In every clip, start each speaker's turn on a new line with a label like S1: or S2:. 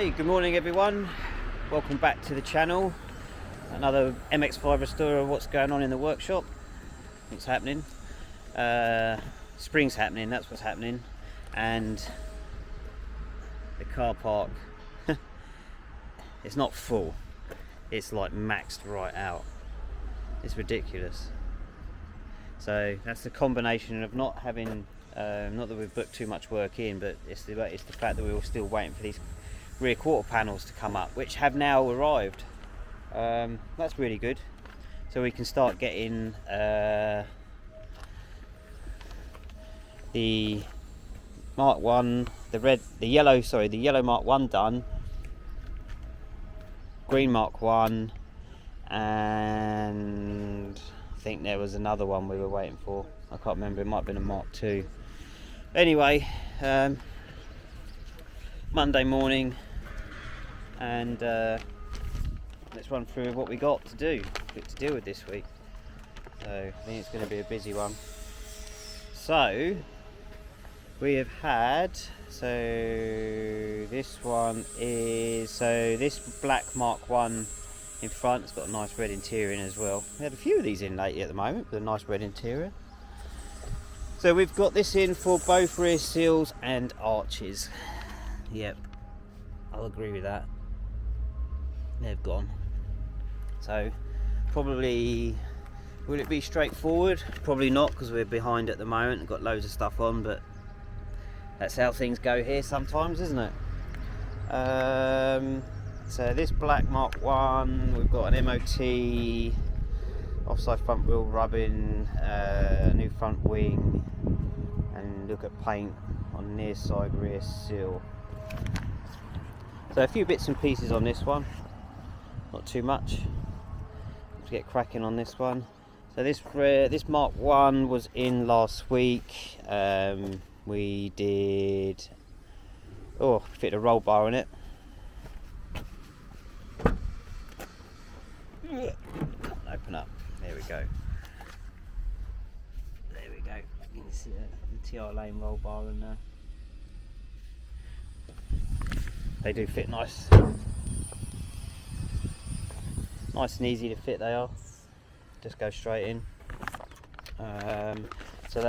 S1: Hey, good morning everyone. Welcome back to the channel. Another MX5 restore of what's going on in the workshop. What's happening? Spring's happening, that's what's happening. And the car park, it's not full. It's like maxed right out. It's ridiculous. So that's the combination of not having, not that we've booked too much work in, but it's the fact that we were still waiting for these rear quarter panels to come up, which have now arrived. That's really good. So we can start getting the Mark 1, the yellow Mark 1 done, green Mark 1, and I think there was another one we were waiting for. I can't remember, it might have been a Mark 2. Anyway, Monday morning, and let's run through what we got to deal with this week. So I think it's going to be a busy one. So we have had, this one is, this black Mark 1 in front, it's got a nice red interior in as well. We had a few of these in lately at the moment with a nice red interior. So we've got this in for both rear seals and arches. Yep, I'll agree with that. They've gone. So probably, will it be straightforward? Probably not, because we're behind at the moment and got loads of stuff on, but that's how things go here sometimes, isn't it? So this black Mark 1, we've got an MOT, offside front wheel rubbing, new front wing, and look at paint on near side rear seal. So a few bits and pieces on this one, not too much. Let's get cracking on this one. So this Mark 1 was in last week. We did, fit a roll bar in it. Open up, there we go. There we go, you can see the TR lane roll bar in there. They do fit nice. Nice and easy to fit they are. Just go straight in. So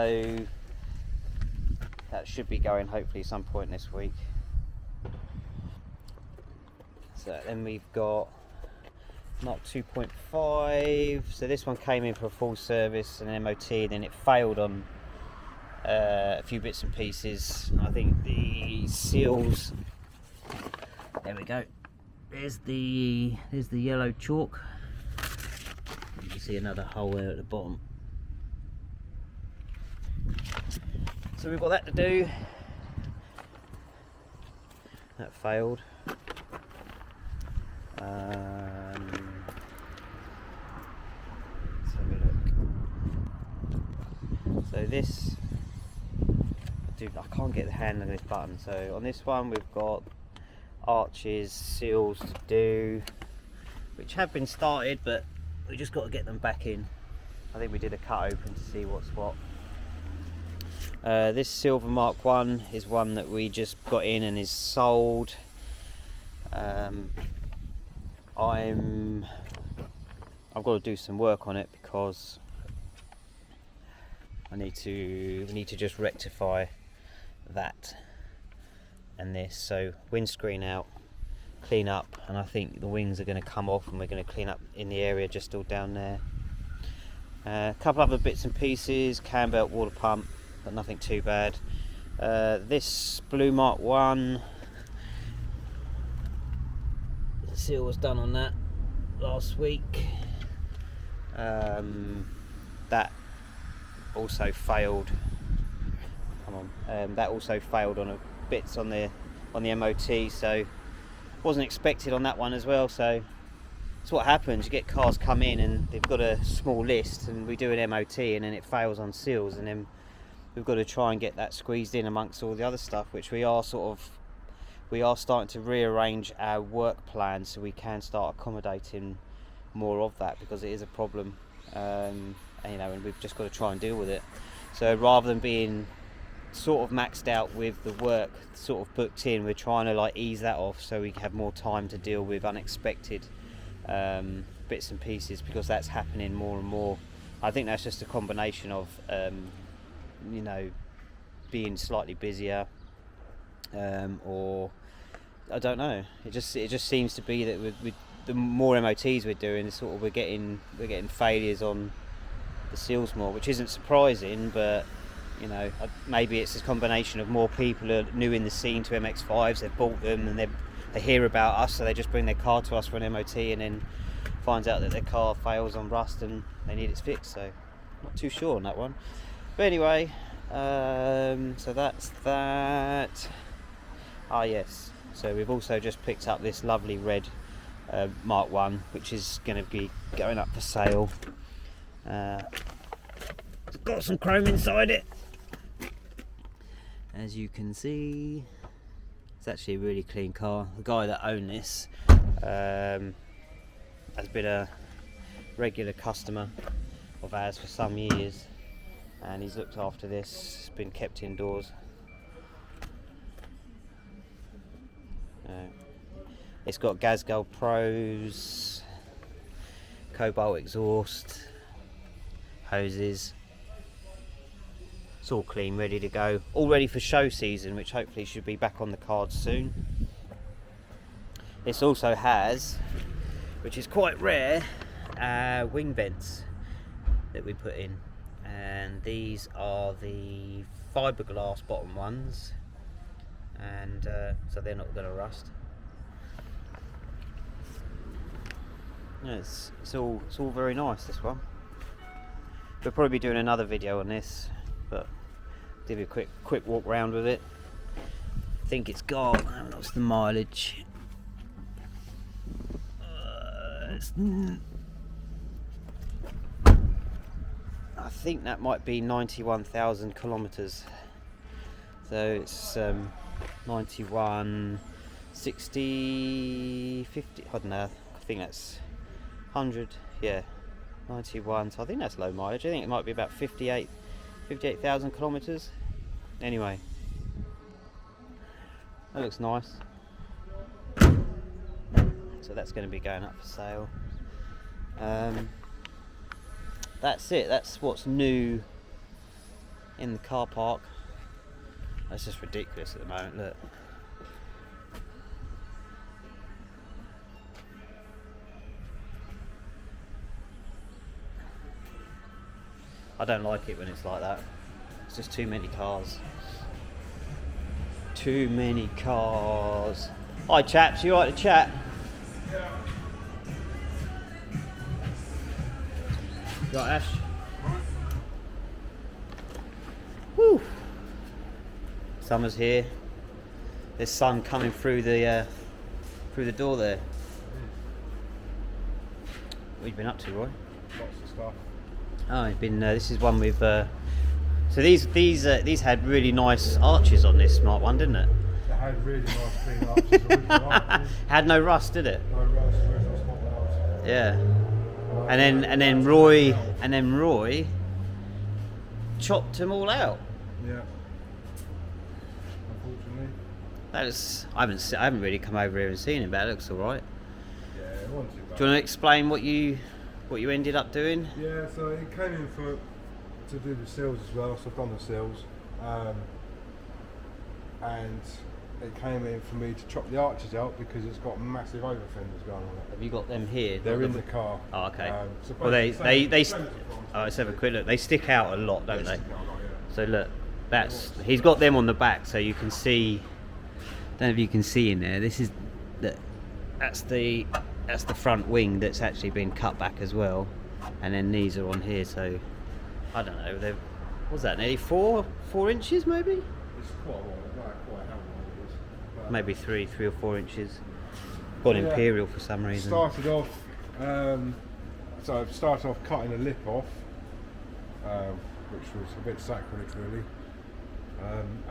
S1: that should be going hopefully some point this week. So then we've got Mark 2.5. So this one came in for a full service and MOT, then it failed on a few bits and pieces. I think the seals, there we go. There's the yellow chalk. You can see another hole there at the bottom. So we've got that to do. That failed. Let's have a look. So this, dude, I can't get the hand on this button. So on this one we've got arches, seals to do, which have been started, but we just got to get them back in. I think we did a cut open to see what's what. This silver Mark 1 is one that we just got in and is sold. I've got to do some work on it because we need to just rectify that and this. So windscreen out, clean up, and I think the wings are going to come off and we're going to clean up in the area just all down there. A couple other bits and pieces, cam belt, water pump, but nothing too bad. This blue Mark 1, the seal was done on that last week. That also failed. Come on, that also failed on bits on the MOT, so wasn't expected on that one as well. So it's what happens, you get cars come in and they've got a small list and we do an MOT and then it fails on seals, and then we've got to try and get that squeezed in amongst all the other stuff, which we are starting to rearrange our work plan so we can start accommodating more of that, because it is a problem, and we've just got to try and deal with it. So rather than being sort of maxed out with the work sort of booked in. We're trying to like ease that off so we have more time to deal with unexpected bits and pieces, because that's happening more and more. I think that's just a combination of you know, being slightly busier, or I don't know. It just seems to be that with the more MOTs we're doing, sort of we're getting failures on the seals more, which isn't surprising, but you know, maybe it's a combination of more people are new in the scene to MX5s. They've bought them and they hear about us, so they just bring their car to us for an MOT and then finds out that their car fails on rust and they need it fixed. So not too sure on that one, but anyway, so that's that. Ah yes, so we've also just picked up this lovely red Mark 1, which is going to be going up for sale. It's got some chrome inside it, as you can see. It's actually a really clean car. The guy that owned this has been a regular customer of ours for some years, and he's looked after this. It's been kept indoors. It's got Gasgel Pros, Cobalt exhaust, hoses. It's all clean, ready to go, all ready for show season, which hopefully should be back on the cards soon. This also has, which is quite rare, wing vents that we put in, and these are the fiberglass bottom ones, and so they're not going to rust. Yeah, it's all very nice, this one. We'll probably be doing another video on this, but give you a quick walk round with it. I think it's got, what's the mileage? I think that might be 91,000 kilometers. So it's 91, 60, 50, I don't know, I think that's 100, yeah, 91, so I think that's low mileage. I think it might be about 58,000 kilometers. Anyway, that looks nice. So that's going to be going up for sale. That's it. That's what's new in the car park. That's just ridiculous at the moment. Look. I don't like it when it's like that. It's just too many cars. Too many cars. Hi chaps, you alright to chat? Yeah. Right, Ash? Woo! Summer's here. There's sun coming through the door there. What have you been up to, Roy?
S2: Lots of stuff.
S1: Oh, it's been. This is one with. So these had really nice arches on this Mark 1, didn't it?
S2: It had really nice clean arches.
S1: Had no rust, did it?
S2: No rust. Original small arches.
S1: Yeah. And then Roy chopped them all out.
S2: Yeah. Unfortunately.
S1: That is. I haven't really come over here and seen it, but it looks all right.
S2: Yeah, it wasn't too bad.
S1: Do you want to explain what you ended up doing?
S2: Yeah, so it came in to do the seals as well, so I've done the seals, and it came in for me to chop the arches out because it's got massive over fenders going on it.
S1: Have you got them here?
S2: They're in the car.
S1: Oh, okay.
S2: So
S1: well, let's have a quick look. They stick out a lot, don't they? So look, he's got them on the back, so you can see. Don't know if you can see in there. This is that's the front wing that's actually been cut back as well, and then these are on here. So I don't know. What's that? Nearly 4 inches, maybe?
S2: It's quite a while. Quite how long it is.
S1: Maybe 3 or 4 inches. Got Imperial for some reason.
S2: Started off. So I started off cutting the lip off, which was a bit sacrilege, really.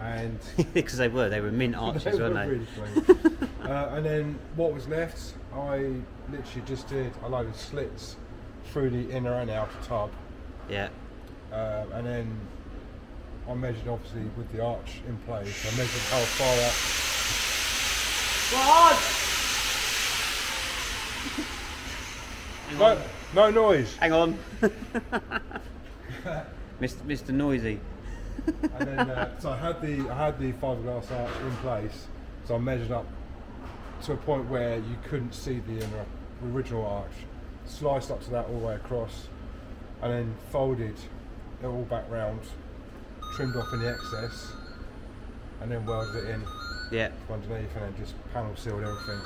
S2: And
S1: because they were mint arches, weren't they?
S2: Really clean. And then what was left, I literally just did a load of slits through the inner and outer tub.
S1: Yeah.
S2: And then I measured obviously with the arch in place. I measured how far up. No noise.
S1: Hang on. Mr. Noisy.
S2: And then so I had the fiberglass arch in place. So I measured up to a point where you couldn't see the original arch. Sliced up to that all the way across, and then folded it all back round, trimmed off any excess, and then welded it in from underneath, and then just panel sealed everything.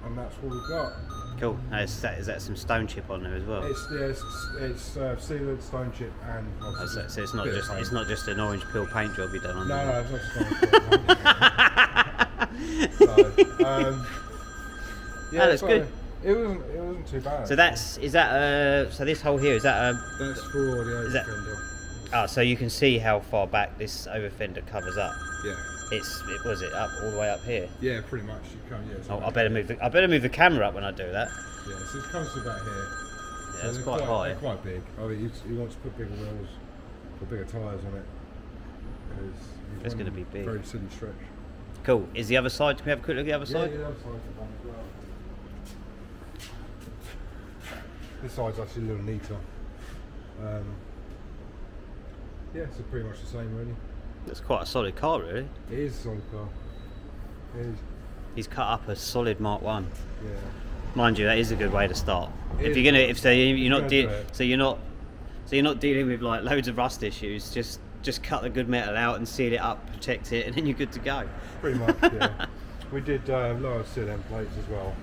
S2: And that's what we've got.
S1: Cool. Now, is that some stone chip on there as well?
S2: It's sealant, stone chip, and
S1: so it's not just an orange peel paint job you done on there.
S2: No, it's not just orange peel paint. No. Yeah,
S1: that's good.
S2: It wasn't too bad.
S1: So so this hole here, is that
S2: that's for the over fender.
S1: So you can see how far back this over fender covers up.
S2: Yeah.
S1: Was it up all the way up here?
S2: Yeah, pretty much. You come,
S1: I better move the camera up when I do that.
S2: Yeah, so it comes to about here.
S1: Yeah,
S2: so
S1: it's quite high.
S2: They're quite big. I mean, you want to put bigger wheels or bigger tyres on it because
S1: it's going to be big.
S2: Very silly stretch.
S1: Cool. Is the other side? Can we have a quick look at the other side?
S2: Yeah, the other side's one as well. This side's actually a little neater. Yeah, so pretty much the same, really.
S1: It's quite a solid car, really.
S2: It is a solid car. It is.
S1: He's cut up a solid Mark 1.
S2: Yeah.
S1: Mind you, that is a good way to start.
S2: It
S1: If
S2: is.
S1: you're gonna, you're not dealing with like loads of rust issues. Just cut the good metal out and seal it up, protect it, and then you're good to go.
S2: Pretty much, yeah. We did lower CLM plates as well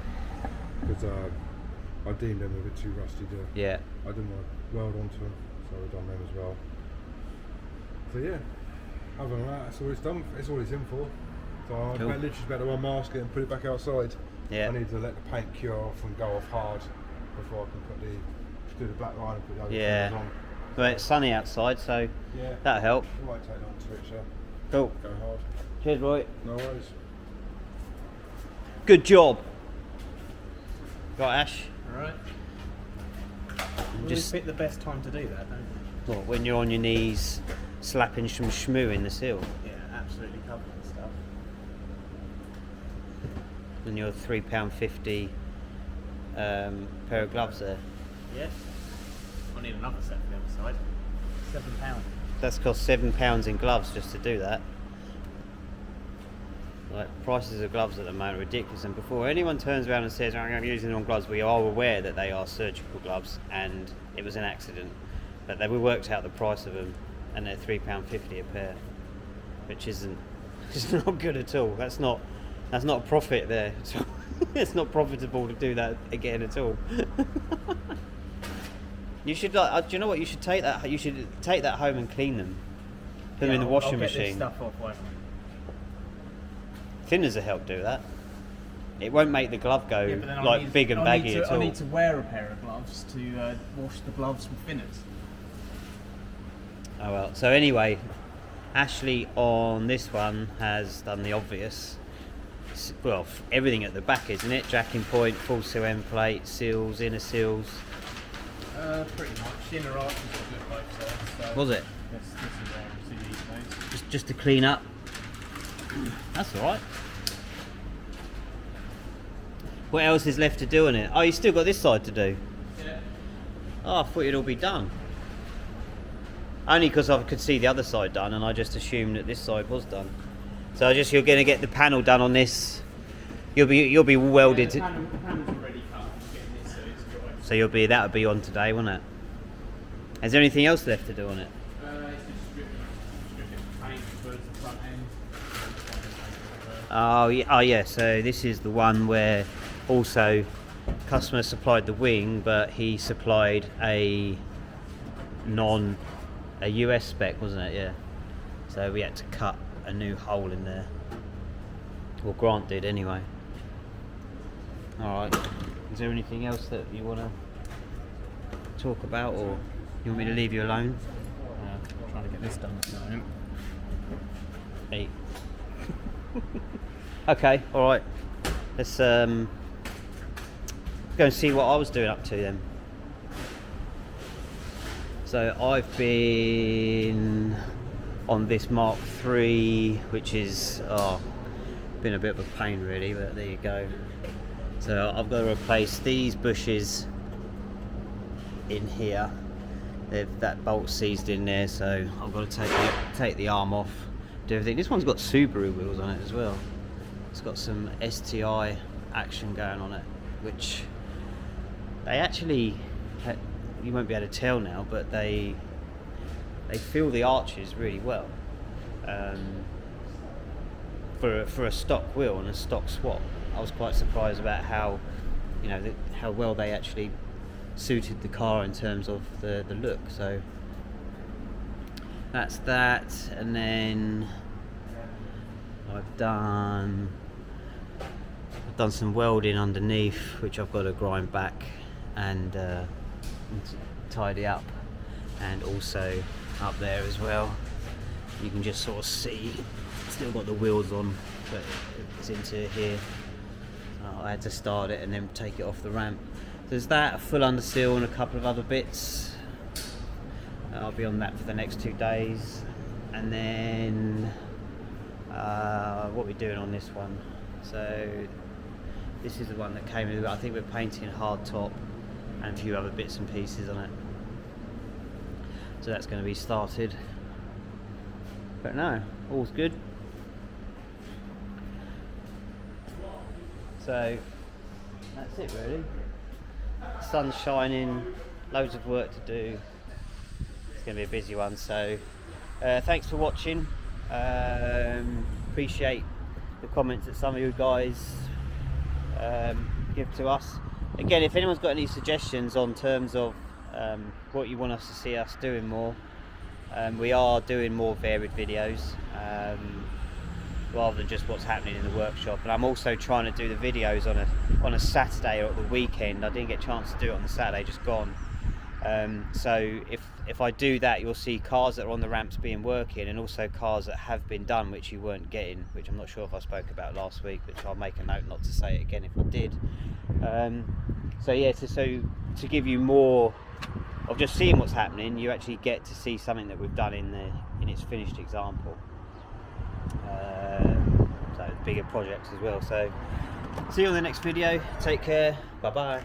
S2: because I deemed them a bit too rusty to.
S1: Yeah.
S2: I didn't want to weld onto them, so we've done them as well. So yeah. Other than that, that's all it's done. It's all it's in for. So I literally just better unmask it and put it back outside.
S1: Yeah.
S2: I need to let the paint cure off and go off hard before I can do the black line and put the other things on.
S1: Well, it's sunny outside, so that'll help.
S2: It won't take long to switch up.
S1: Cool.
S2: Go hard.
S1: Cheers, Roy.
S2: No worries.
S1: Good job. Right, Ash.
S3: Alright.
S1: Just
S3: pick the best time to do that, don't you?
S1: what, when you're on your knees slapping some shmoo in the seal.
S3: Yeah, absolutely covered in stuff.
S1: And your £3.50 pair of gloves there.
S3: Yes. I need another set for the other side. £7.
S1: That's cost £7 in gloves just to do that. Like, prices of gloves at the moment are ridiculous, and before anyone turns around and says, I'm using the wrong gloves, we are aware that they are surgical gloves and it was an accident. But we worked out the price of them and they're £3.50 a pair, which isn't, it's not good at all. That's not a profit there. It's not profitable to do that again at all. You should do you know what? You should take that home and clean them. Put them in the washing
S3: I'll get
S1: machine.
S3: This stuff off, won't I?
S1: Thinners will help do that. It won't make the glove go
S3: Yeah, but then
S1: like big and baggy at all.
S3: I need to wear a pair of gloves to wash the gloves with thinners.
S1: Oh well. So anyway, Ashley on this one has done the obvious. Well, everything at the back, isn't it? Jacking point, full seal end plate, seals, inner seals.
S3: Pretty much. The inner arch is good both sides. So
S1: Was it?
S3: This is where I see these days.
S1: Just to clean up. That's all right. What else is left to do on it? Oh, you still got this side to do.
S3: Yeah.
S1: Oh, I thought it'd all be done. Only because I could see the other side done, and I just assumed that this side was done. So you're going to get the panel done on this. You'll be welded.
S3: The panel's already cut. I'm getting this so it's dry.
S1: So that'll be on today, won't it? Is there anything else left to do on it?
S3: It's just stripping paint towards the front end.
S1: Oh yeah. So this is the one where also customer supplied the wing, but he supplied a US spec, wasn't it? Yeah. So we had to cut a new hole in there. Well, Grant did anyway. All right. Is there anything else that you want to talk about, or you want me to leave you alone?
S3: I'm trying to get this done at the moment.
S1: 8. Okay, all right. Let's go and see what I was doing up to then. So I've been on this Mark 3, which is been a bit of a pain really, but there you go. So I've got to replace these bushes in here. That bolt seized in there, so I've got to take the arm off, do everything. This one's got Subaru wheels on it as well. It's got some STI action going on it, which they actually, you won't be able to tell now, but they fill the arches really well. For a stock wheel and a stock swap, I was quite surprised about how, you know, how well they actually suited the car in terms of the look. So that's that, and then I've done some welding underneath, which I've got to grind back and tidy up, and also up there as well. You can just sort of see, still got the wheels on, but it's into here. I had to start it and then take it off the ramp. There's that, a full underseal and a couple of other bits. I'll be on that for the next 2 days. And then what we're doing on this one. So this is the one that came in. I think we're painting hard top and a few other bits and pieces on it. So that's going to be started. But no, all's good. So that's it really. Sun's shining, loads of work to do. It's going to be a busy one. So thanks for watching. Appreciate the comments that some of you guys give to us. Again, if anyone's got any suggestions on terms of what you want us to see us doing more, we are doing more varied videos. Rather than just what's happening in the workshop. And I'm also trying to do the videos on a Saturday or at the weekend. I didn't get a chance to do it on the Saturday, just gone. So if I do that, you'll see cars that are on the ramps being working, and also cars that have been done which you weren't getting, which I'm not sure if I spoke about last week, which I'll make a note not to say it again if I did. So yeah, so to give you more of just seeing what's happening, you actually get to see something that we've done in its finished example. So bigger projects as well. So see you on the next video. Take care. Bye bye.